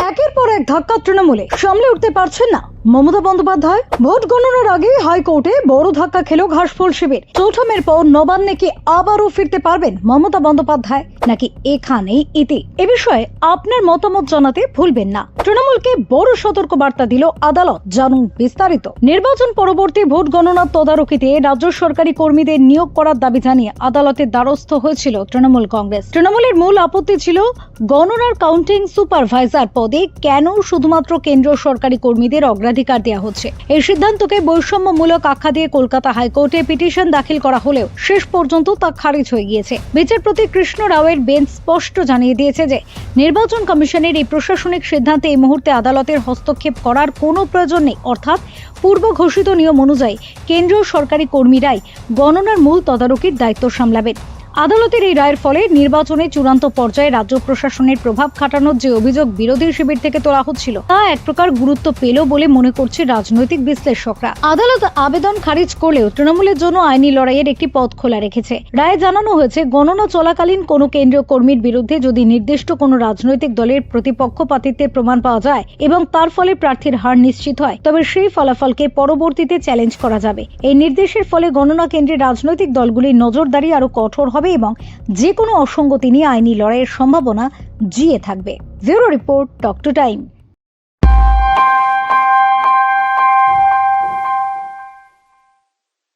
একের পর এক ধাক্কা তৃণমূলে সামলে উঠতে পারছেন না মমতা বন্দ্যোপাধ্যায়। ভোট গণনার আগে হাইকোর্টে বড় ধাক্কা খেল ঘাসফুল শিবির। চৌঠামের পর নবান্নে কি আবারও ফিরতে পারবেন মমতা বন্দ্যোপাধ্যায়, নাকি এখানেই ইতি? এ বিষয়ে আপনার মতামত জানাতে ভুলবেন না। তৃণমূলকে বড় সতর্ক বার্তা দিল আদালত, জানুন বিস্তারিত। নির্বাচন পরবর্তী ভোট গণনার তদারকিতে রাজ্য সরকারি কর্মীদের নিয়োগ করার দাবি জানিয়ে আদালতের দ্বারস্থ হয়েছিল তৃণমূল কংগ্রেস। তৃণমূলের মূল আপত্তি ছিল গণনার কাউন্টিং সুপারভাইজার পদে কেন শুধুমাত্র কেন্দ্রীয় সরকারি কর্মীদের অগ্রাধিকার দেওয়া হচ্ছে। এই সিদ্ধান্তকে বৈষম্যমূলক আখ্যা দিয়ে কলকাতা হাইকোর্টে পিটিশন দাখিল করা হলেও শেষ পর্যন্ত তা খারিজ হয়ে গিয়েছে। বিচারপতি কৃষ্ণ রাওয়ের বেঞ্চ স্পষ্ট জানিয়ে দিয়েছে যে নির্বাচন কমিশনের এই প্রশাসনিক সিদ্ধান্তে এই মুহূর্তে আদালতের হস্তক্ষেপ করার কোনো প্রয়োজন নেই। অর্থাৎ পূর্ব ঘোষিত নিয়ম অনুযায়ী কেন্দ্রীয় সরকারি কর্মীরাই গণনার মূল তদারকির দায়িত্ব সামলাবেন। আদালতের এই রায়ের ফলে নির্বাচনে চূড়ান্ত পর্যায়ে রাজ্য প্রশাসনের প্রভাব খাটানোর যে অভিযোগ বিরোধী শিবির থেকে তোলা হচ্ছিল তা এক প্রকার গুরুত্ব পেল বলে মনে করছে রাজনৈতিক বিশ্লেষকরা। আদালত আবেদন খারিজ করলেও তৃণমূলের জন্য আইনি লড়াইয়ের একটি পথ খোলা রেখেছে। রায়ে জানানো হয়েছে, গণনা চলাকালীন কোনো কেন্দ্রীয় কর্মীর বিরুদ্ধে যদি নির্দিষ্ট কোনো রাজনৈতিক দলের প্রতিপক্ষপাতিত্বের প্রমাণ পাওয়া যায় এবং তার ফলে প্রার্থীর হার নিশ্চিত হয়, তবে সেই ফলাফলকে পরবর্তীতে চ্যালেঞ্জ করা যাবে। এই নির্দেশের ফলে গণনা কেন্দ্রে রাজনৈতিক দলগুলির নজরদারি আরো কঠোর হবে এবং যে কোনো অসঙ্গতি নিয়ে আইনি লড়াইয়ের সম্ভাবনা জিয়ে থাকবে। Bureau report, talk to time.